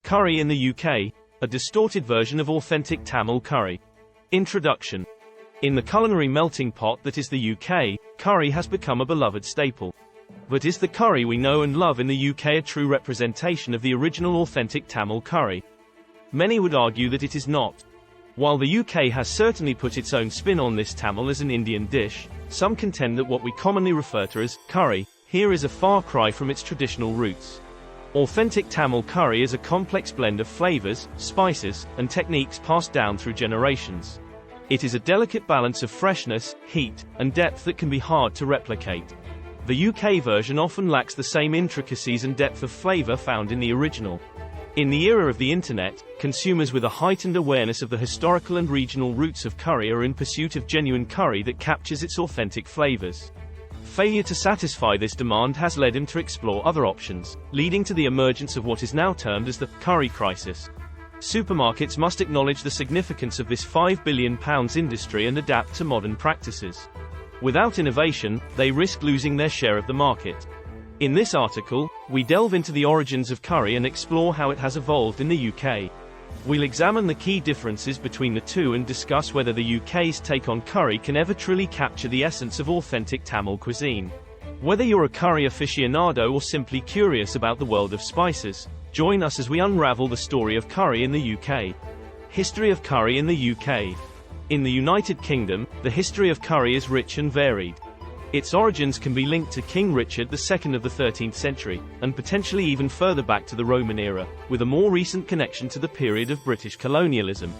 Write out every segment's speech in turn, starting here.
Curry in the UK, a distorted version of authentic Tamil curry. Introduction. In the culinary melting pot that is the UK, curry has become a beloved staple. But is the curry we know and love in the UK a true representation of the original authentic Tamil curry? Many would argue that it is not. While the UK has certainly put its own spin on this Tamil as an Indian dish, some contend that what we commonly refer to as curry here is a far cry from its traditional roots. Authentic Tamil curry is a complex blend of flavors, spices, and techniques passed down through generations. It is a delicate balance of freshness, heat, and depth that can be hard to replicate. The UK version often lacks the same intricacies and depth of flavor found in the original. In the era of the internet, consumers with a heightened awareness of the historical and regional roots of curry are in pursuit of genuine curry that captures its authentic flavors. Failure to satisfy this demand has led him to explore other options, leading to the emergence of what is now termed as the curry crisis. Supermarkets must acknowledge the significance of this £5 billion industry and adapt to modern practices. Without innovation, they risk losing their share of the market. In this article, we delve into the origins of curry and explore how it has evolved in the UK. We'll examine the key differences between the two and discuss whether the UK's take on curry can ever truly capture the essence of authentic Tamil cuisine. Whether you're a curry aficionado or simply curious about the world of spices, join us as we unravel the story of curry in the UK. History of curry in the UK. In the United Kingdom, the history of curry is rich and varied. Its origins can be linked to King Richard II of the 13th century, and potentially even further back to the Roman era, with a more recent connection to the period of British colonialism.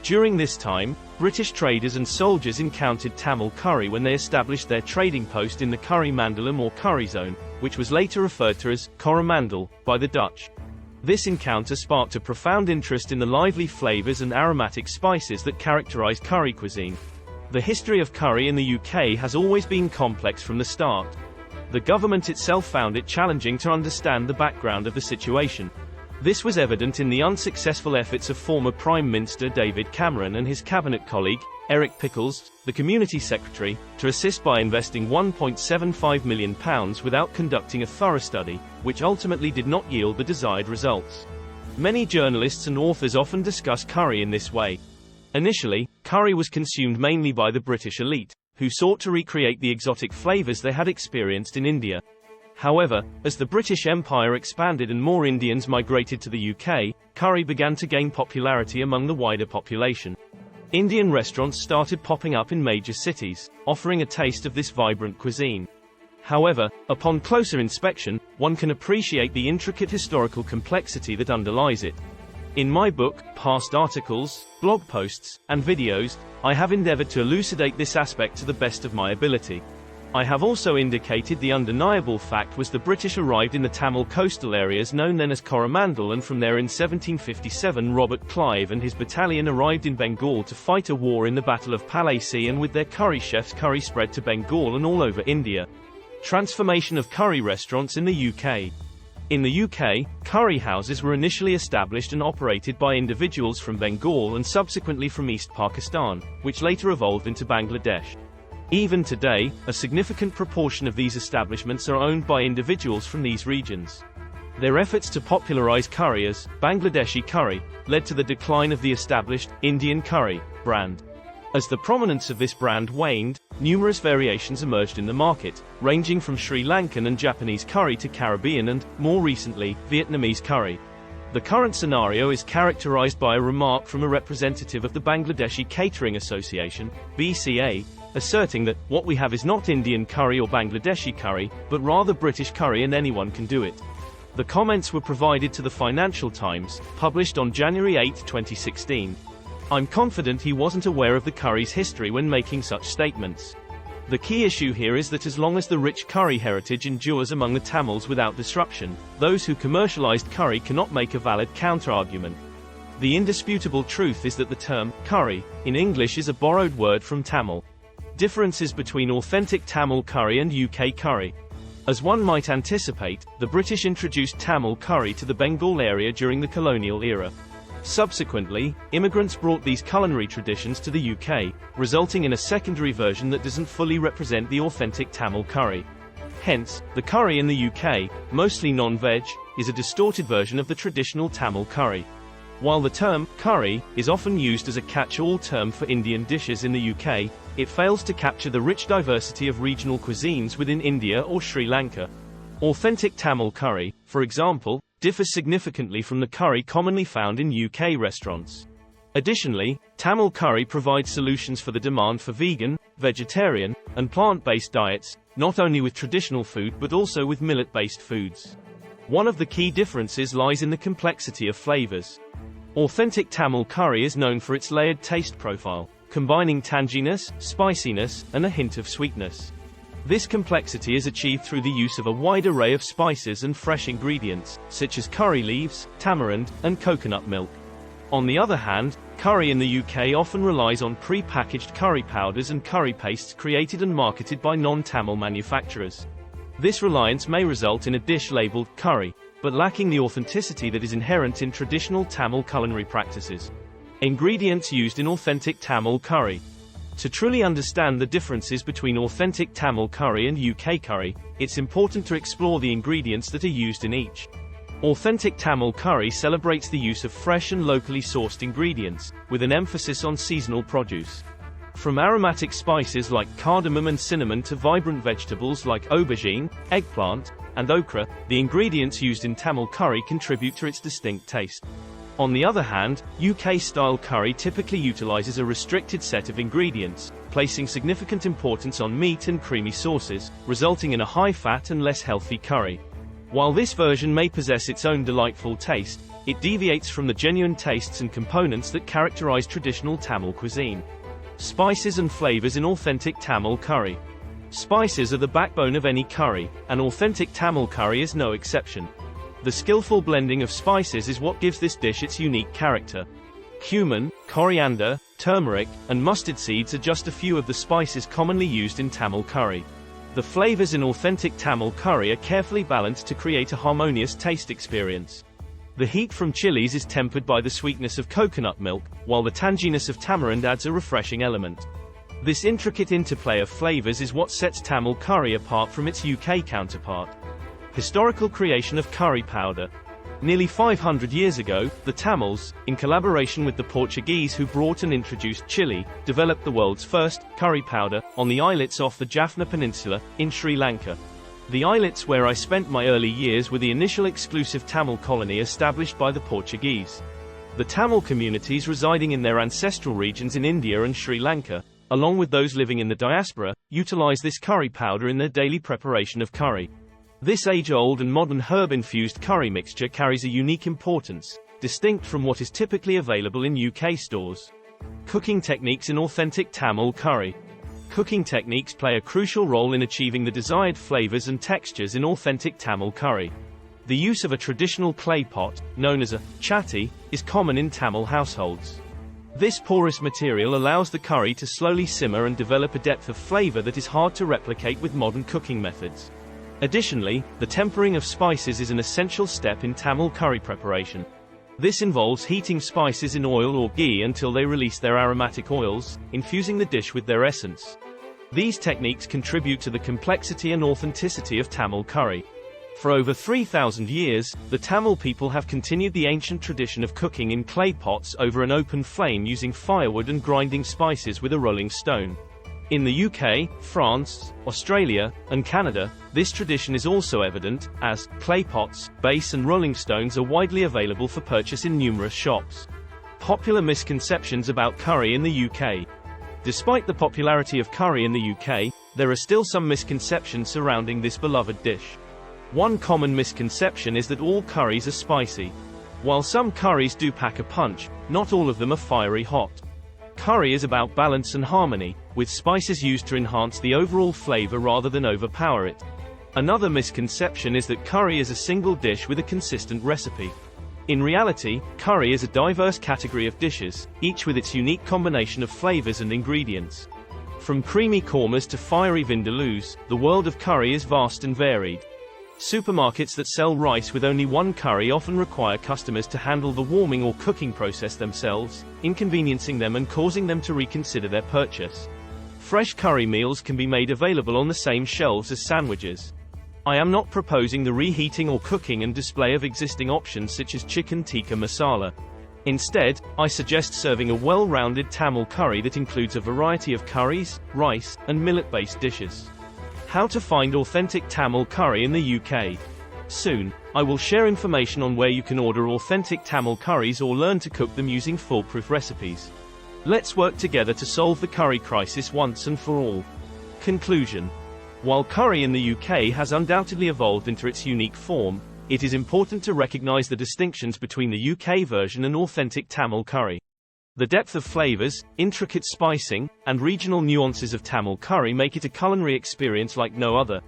During this time, British traders and soldiers encountered Tamil curry when they established their trading post in the Curry Mandalam or Curry Zone, which was later referred to as Coromandel by the Dutch. This encounter sparked a profound interest in the lively flavors and aromatic spices that characterize curry cuisine. The history of curry in the UK has always been complex from the start. The government itself found it challenging to understand the background of the situation. This was evident in the unsuccessful efforts of former Prime Minister David Cameron and his cabinet colleague, Eric Pickles, the Community Secretary, to assist by investing £1.75 million without conducting a thorough study, which ultimately did not yield the desired results. Many journalists and authors often discuss curry in this way. Initially, curry was consumed mainly by the British elite, who sought to recreate the exotic flavors they had experienced in India. However, as the British Empire expanded and more Indians migrated to the UK, curry began to gain popularity among the wider population. Indian restaurants started popping up in major cities, offering a taste of this vibrant cuisine. However, upon closer inspection, one can appreciate the intricate historical complexity that underlies it. In my book, past articles, blog posts, and videos, I have endeavored to elucidate this aspect to the best of my ability. I have also indicated the undeniable fact was the British arrived in the Tamil coastal areas known then as Coromandel, and from there in 1757 Robert Clive and his battalion arrived in Bengal to fight a war in the Battle of Plassey, and with their curry chefs curry spread to Bengal and all over India. Transformation of curry restaurants in the UK. In the UK, curry houses were initially established and operated by individuals from Bengal and subsequently from East Pakistan, which later evolved into Bangladesh. Even today, a significant proportion of these establishments are owned by individuals from these regions. Their efforts to popularize curry as Bangladeshi curry led to the decline of the established Indian curry brand. As the prominence of this brand waned, numerous variations emerged in the market, ranging from Sri Lankan and Japanese curry to Caribbean and, more recently, Vietnamese curry. The current scenario is characterized by a remark from a representative of the Bangladeshi Catering Association, BCA, asserting that, "What we have is not Indian curry or Bangladeshi curry, but rather British curry and anyone can do it." The comments were provided to the Financial Times, published on January 8, 2016. I'm confident he wasn't aware of the curry's history when making such statements. The key issue here is that as long as the rich curry heritage endures among the Tamils without disruption, those who commercialized curry cannot make a valid counter-argument. The indisputable truth is that the term curry in English is a borrowed word from Tamil. Differences between authentic Tamil curry and UK curry. As one might anticipate, the British introduced Tamil curry to the Bengal area during the colonial era. Subsequently, immigrants brought these culinary traditions to the UK, resulting in a secondary version that doesn't fully represent the authentic Tamil curry. Hence, the curry in the UK, mostly non-veg, is a distorted version of the traditional Tamil curry. While the term curry is often used as a catch-all term for Indian dishes in the UK, it fails to capture the rich diversity of regional cuisines within India or Sri Lanka. Authentic Tamil curry, for example, differs significantly from the curry commonly found in UK restaurants. Additionally, Tamil curry provides solutions for the demand for vegan, vegetarian, and plant-based diets, not only with traditional food but also with millet-based foods. One of the key differences lies in the complexity of flavors. Authentic Tamil curry is known for its layered taste profile, combining tanginess, spiciness, and a hint of sweetness. This complexity is achieved through the use of a wide array of spices and fresh ingredients, such as curry leaves, tamarind, and coconut milk. On the other hand, curry in the UK often relies on pre-packaged curry powders and curry pastes created and marketed by non-Tamil manufacturers. This reliance may result in a dish labeled curry, but lacking the authenticity that is inherent in traditional Tamil culinary practices. Ingredients used in authentic Tamil curry. To truly understand the differences between authentic Tamil curry and UK curry, it's important to explore the ingredients that are used in each. Authentic Tamil curry celebrates the use of fresh and locally sourced ingredients, with an emphasis on seasonal produce. From aromatic spices like cardamom and cinnamon to vibrant vegetables like aubergine, eggplant, and okra, the ingredients used in Tamil curry contribute to its distinct taste. On the other hand, UK-style curry typically utilizes a restricted set of ingredients, placing significant importance on meat and creamy sauces, resulting in a high-fat and less healthy curry. While this version may possess its own delightful taste, it deviates from the genuine tastes and components that characterize traditional Tamil cuisine. Spices and flavors in authentic Tamil curry. Spices are the backbone of any curry, and authentic Tamil curry is no exception. The skillful blending of spices is what gives this dish its unique character. Cumin, coriander, turmeric, and mustard seeds are just a few of the spices commonly used in Tamil curry. The flavors in authentic Tamil curry are carefully balanced to create a harmonious taste experience. The heat from chilies is tempered by the sweetness of coconut milk, while the tanginess of tamarind adds a refreshing element. This intricate interplay of flavors is what sets Tamil curry apart from its UK counterpart. Historical creation of curry powder. Nearly 500 years ago, the Tamils, in collaboration with the Portuguese who brought and introduced chili, developed the world's first curry powder on the islets off the Jaffna Peninsula, in Sri Lanka. The islets where I spent my early years were the initial exclusive Tamil colony established by the Portuguese. The Tamil communities residing in their ancestral regions in India and Sri Lanka, along with those living in the diaspora, utilize this curry powder in their daily preparation of curry. This age-old and modern herb-infused curry mixture carries a unique importance, distinct from what is typically available in UK stores. Cooking techniques in authentic Tamil curry. Cooking techniques play a crucial role in achieving the desired flavors and textures in authentic Tamil curry. The use of a traditional clay pot, known as a chatti, is common in Tamil households. This porous material allows the curry to slowly simmer and develop a depth of flavor that is hard to replicate with modern cooking methods. Additionally, the tempering of spices is an essential step in Tamil curry preparation. This involves heating spices in oil or ghee until they release their aromatic oils, infusing the dish with their essence. These techniques contribute to the complexity and authenticity of Tamil curry. For over 3,000 years, the Tamil people have continued the ancient tradition of cooking in clay pots over an open flame using firewood and grinding spices with a rolling stone. In the UK, France, Australia, and Canada, this tradition is also evident, as clay pots, base and rolling stones are widely available for purchase in numerous shops. Popular misconceptions about curry in the UK. Despite the popularity of curry in the UK, there are still some misconceptions surrounding this beloved dish. One common misconception is that all curries are spicy. While some curries do pack a punch, not all of them are fiery hot. Curry is about balance and harmony, with spices used to enhance the overall flavor rather than overpower it. Another misconception is that curry is a single dish with a consistent recipe. In reality, curry is a diverse category of dishes, each with its unique combination of flavors and ingredients. From creamy kormas to fiery vindaloos, the world of curry is vast and varied. Supermarkets that sell rice with only one curry often require customers to handle the warming or cooking process themselves, inconveniencing them and causing them to reconsider their purchase. Fresh curry meals can be made available on the same shelves as sandwiches. I am not proposing the reheating or cooking and display of existing options such as chicken tikka masala. Instead, I suggest serving a well-rounded Tamil curry that includes a variety of curries, rice, and millet-based dishes. How to find authentic Tamil curry in the UK. Soon, I will share information on where you can order authentic Tamil curries or learn to cook them using foolproof recipes. Let's work together to solve the curry crisis once and for all. Conclusion. While curry in the UK has undoubtedly evolved into its unique form, it is important to recognize the distinctions between the UK version and authentic Tamil curry. The depth of flavors, intricate spicing, and regional nuances of Tamil curry make it a culinary experience like no other.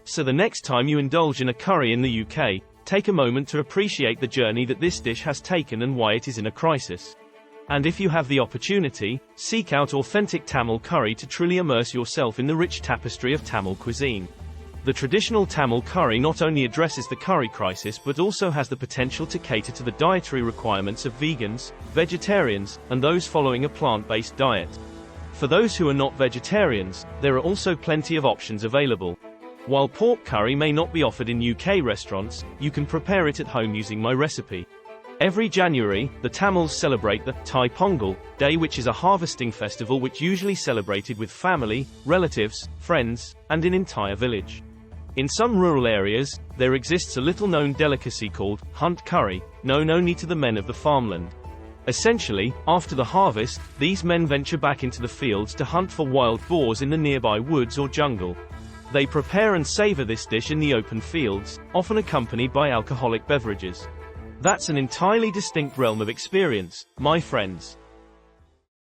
So the next time you indulge in a curry in the UK, take a moment to appreciate the journey that this dish has taken and why it is in a crisis. And if you have the opportunity, seek out authentic Tamil curry to truly immerse yourself in the rich tapestry of Tamil cuisine. The traditional Tamil curry not only addresses the curry crisis but also has the potential to cater to the dietary requirements of vegans, vegetarians, and those following a plant-based diet. For those who are not vegetarians, there are also plenty of options available. While pork curry may not be offered in UK restaurants, you can prepare it at home using my recipe. Every January, the Tamils celebrate the Thai Pongal Day, which is a harvesting festival which usually celebrated with family, relatives, friends, and an entire village. In some rural areas, there exists a little-known delicacy called hunt curry, known only to the men of the farmland. Essentially, after the harvest, these men venture back into the fields to hunt for wild boars in the nearby woods or jungle. They prepare and savor this dish in the open fields, often accompanied by alcoholic beverages. That's an entirely distinct realm of experience, my friends.